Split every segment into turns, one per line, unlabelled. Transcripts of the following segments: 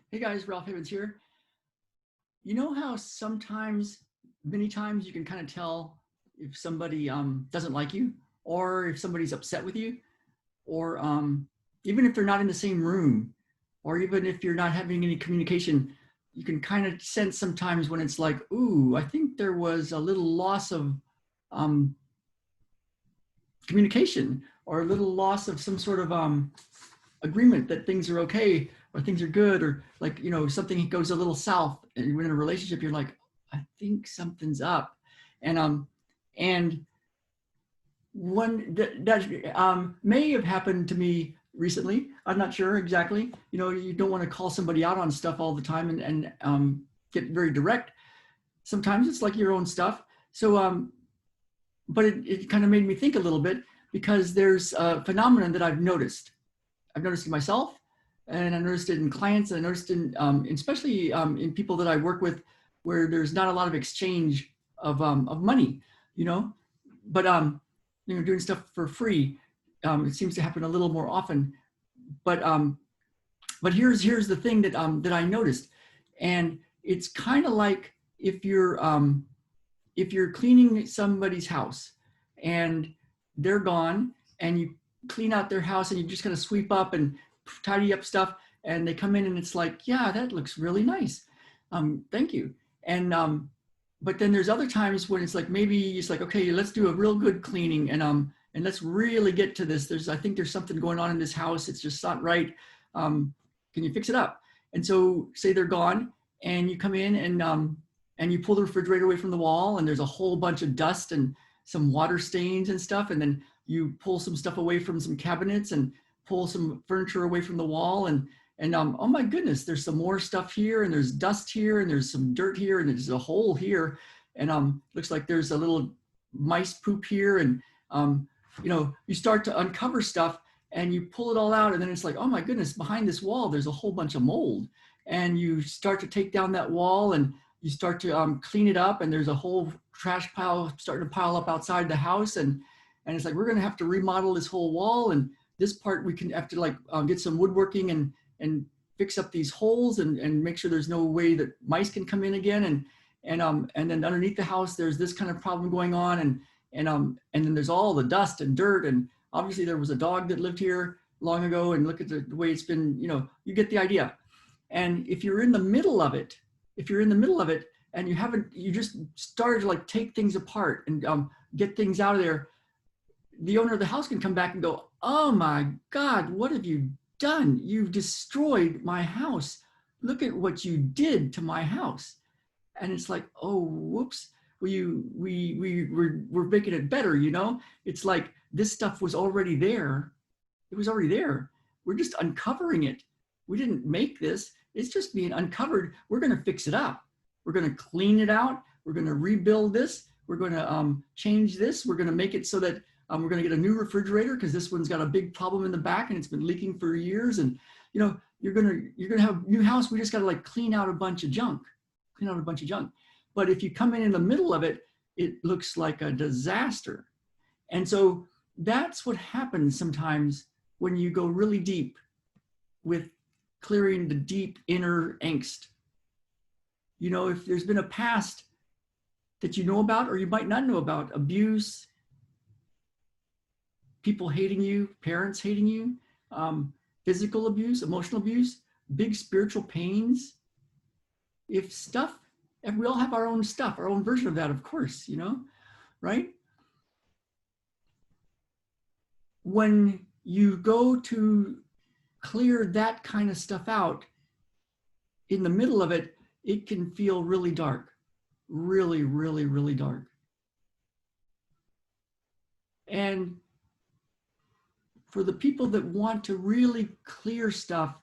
Hey guys, Ralph Havens here. You know how sometimes, many times, you can kind of tell if somebody doesn't like you, or if somebody's upset with you, or even if they're not in the same room, or even if you're not having any communication, you can kind of sense sometimes when it's like, ooh, I think there was a little loss of um, communication, or a little loss of some sort of agreement that things are okay or things are good, or like, something goes a little south and you're in a relationship, you're like, I think something's up. And um and one that may have happened to me recently. I'm not sure exactly. You don't want to call somebody out on stuff all the time and get very direct. Sometimes it's like your own stuff. So but it kind of made me think a little bit, because there's a phenomenon that I've noticed in myself, and I noticed it in clients, and I noticed in especially in people that I work with, where there's not a lot of exchange of money, you know. But doing stuff for free, it seems to happen a little more often. But but here's the thing that I noticed, and it's kind of like if you're cleaning somebody's house and they're gone, and you clean out their house and you just kind of sweep up and tidy up stuff, and they come in and it's like, yeah, that looks really nice, thank you. And but then there's other times when it's like, maybe it's like, okay, let's do a real good cleaning, and let's really get to this. I think there's something going on in this house, it's just not right. Can you fix it up? And so say they're gone, and you come in and you pull the refrigerator away from the wall, and there's a whole bunch of dust and some water stains and stuff. And then you pull some stuff away from some cabinets and pull some furniture away from the wall. And oh my goodness, there's some more stuff here, and there's dust here, and there's some dirt here, and there's a hole here. And looks like there's a little mice poop here. And you start to uncover stuff, and you pull it all out, and then it's like, oh my goodness, behind this wall, there's a whole bunch of mold. And you start to take down that wall, and you start to clean it up, and there's a whole trash pile starting to pile up outside the house. And it's like, we're going to have to remodel this whole wall, and this part we can have to like get some woodworking and fix up these holes, and make sure there's no way that mice can come in again. And then underneath the house, there's this kind of problem going on. And then there's all the dust and dirt, and obviously there was a dog that lived here long ago, and look at the way it's been, you get the idea. And if you're in the middle of it, and you just started to like take things apart and get things out of there, the owner of the house can come back and go, oh my God, what have you done? You've destroyed my house. Look at what you did to my house. And it's like, oh, whoops. We're making it better, It's like this stuff was already there. It was already there. We're just uncovering it. We didn't make this. It's just being uncovered. We're going to fix it up. We're going to clean it out. We're going to rebuild this. We're going to change this. We're going to make it so that we're going to get a new refrigerator, because this one's got a big problem in the back and it's been leaking for years. And you're going to have a new house. We just got to like clean out a bunch of junk. But if you come in the middle of it, it looks like a disaster. And so that's what happens sometimes when you go really deep with clearing the deep inner angst. If there's been a past that you know about, or you might not know about, abuse, people hating you, parents hating you, physical abuse, emotional abuse, big spiritual pains. And we all have our own stuff, our own version of that, of course, right? When you go to clear that kind of stuff out, in the middle of it, it can feel really dark, really, really, really dark. And for the people that want to really clear stuff,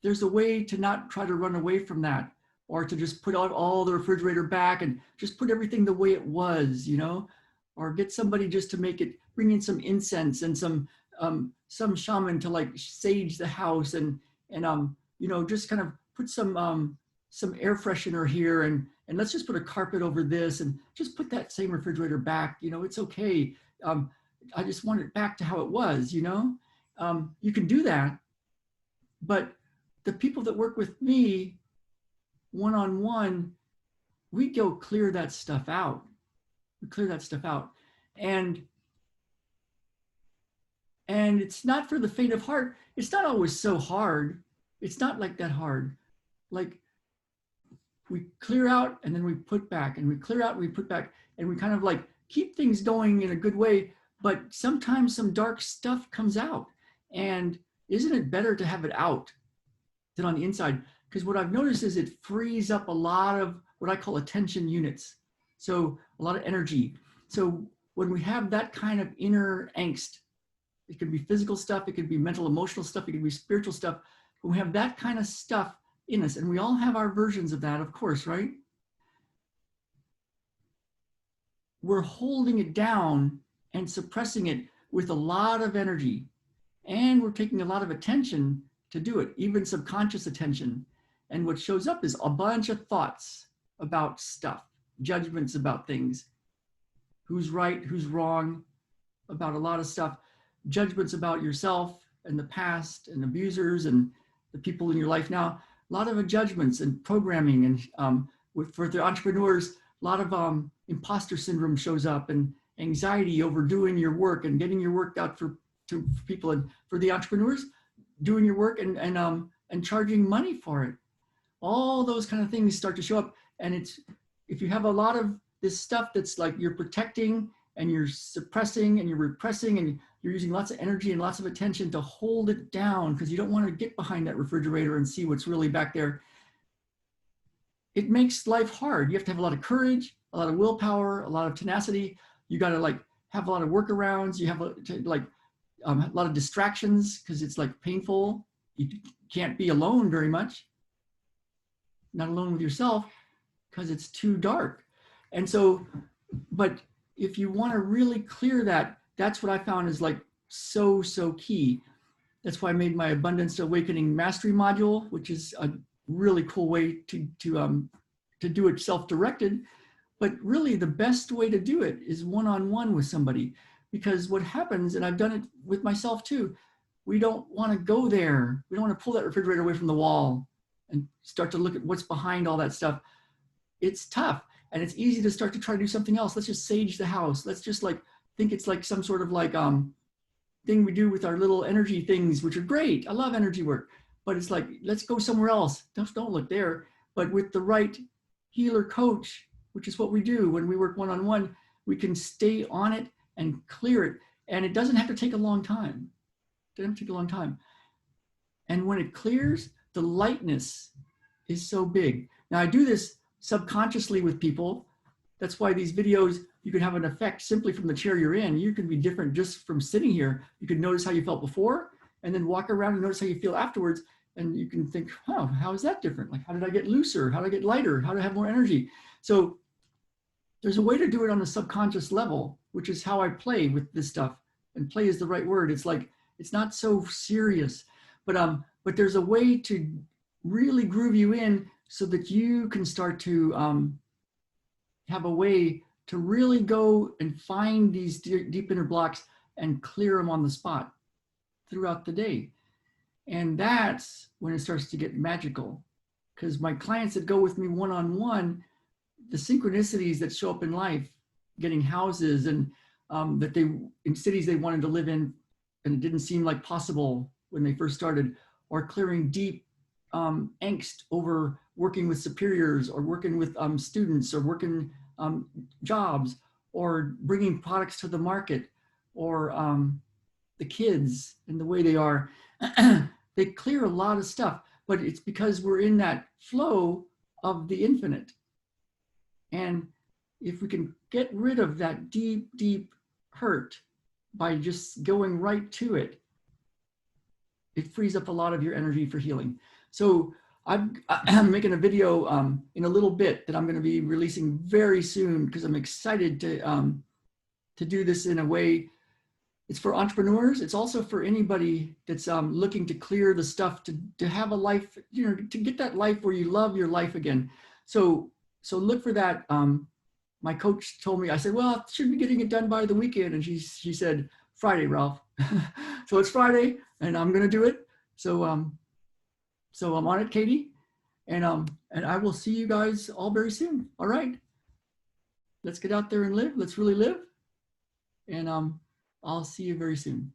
there's a way to not try to run away from that, or to just put out all the refrigerator back and just put everything the way it was, or get somebody just to bring in some incense and some shaman to like sage the house, and just kind of put some air freshener here, and let's just put a carpet over this, and just put that same refrigerator back. It's okay. I just want it back to how it was. You can do that, but the people that work with me one-on-one, we go clear that stuff out. We clear that stuff out. And it's not for the faint of heart. It's not always so hard. It's not like that hard. Like, we clear out and then we put back, and we clear out and we put back, and we kind of like keep things going in a good way. But sometimes some dark stuff comes out, and isn't it better to have it out than on the inside? Because what I've noticed is it frees up a lot of what I call attention units. So a lot of energy. So when we have that kind of inner angst, it could be physical stuff, it could be mental, emotional stuff, it could be spiritual stuff. When we have that kind of stuff in us, and we all have our versions of that, of course, right? We're holding it down and suppressing it with a lot of energy. And we're taking a lot of attention to do it, even subconscious attention. And what shows up is a bunch of thoughts about stuff, judgments about things, who's right, who's wrong, about a lot of stuff, judgments about yourself and the past and abusers and the people in your life now. A lot of judgments and programming, and for the entrepreneurs, a lot of imposter syndrome shows up, and anxiety over doing your work and getting your work out to people. And for the entrepreneurs, doing your work and charging money for it. All those kind of things start to show up. And it's, if you have a lot of this stuff that's like you're protecting and you're suppressing and you're repressing and you're using lots of energy and lots of attention to hold it down because you don't want to get behind that refrigerator and see what's really back there, it makes life hard. You have to have a lot of courage, a lot of willpower, a lot of tenacity. You got to like have a lot of workarounds. You have a lot of distractions because it's like painful. You can't be alone very much, not alone with yourself, because it's too dark. And so, but if you want to really clear that, that's what I found is like so key. That's why I made my Abundance Awakening Mastery module, which is a really cool way to do it self-directed. But really the best way to do it is one-on-one with somebody, because what happens, and I've done it with myself too, we don't want to go there. We don't want to pull that refrigerator away from the wall and start to look at what's behind all that stuff. It's tough. And it's easy to start to try to do something else. Let's just sage the house. Let's just like think it's like some sort of like thing we do with our little energy things, which are great. I love energy work, but it's like, let's go somewhere else. Don't look there. But with the right healer coach, which is what we do when we work one-on-one, we can stay on it and clear it. And it doesn't have to take a long time. It doesn't take a long time. And when it clears, the lightness is so big. Now I do this subconsciously with people. That's why these videos, you can have an effect simply from the chair you're in. You can be different just from sitting here. You can notice how you felt before and then walk around and notice how you feel afterwards. And you can think, oh, how is that different? Like, how did I get looser? How did I get lighter? How did I have more energy? So there's a way to do it on the subconscious level, which is how I play with this stuff. And play is the right word. It's like, it's not so serious, but there's a way to really groove you in so that you can start to have a way to really go and find these deep inner blocks and clear them on the spot throughout the day. And that's when it starts to get magical, because my clients that go with me one-on-one, the synchronicities that show up in life, getting houses and that they, in cities they wanted to live in and it didn't seem like possible when they first started, or clearing deep angst over working with superiors or working with students or working jobs or bringing products to the market or the kids and the way they are. They clear a lot of stuff, but it's because we're in that flow of the infinite. And if we can get rid of that deep hurt by just going right to it, it frees up a lot of your energy for healing. So I'm making a video in a little bit that I'm going to be releasing very soon because I'm excited to do this in a way. It's for entrepreneurs. It's also for anybody that's looking to clear the stuff to have a life, you know, to get that life where you love your life again. So look for that. My coach told me, I said, well, I should be getting it done by the weekend. And she said, Friday, Ralph. So it's Friday and I'm going to do it. So So I'm on it, Katie, and I will see you guys all very soon. All right, let's get out there and live. Let's really live, and I'll see you very soon.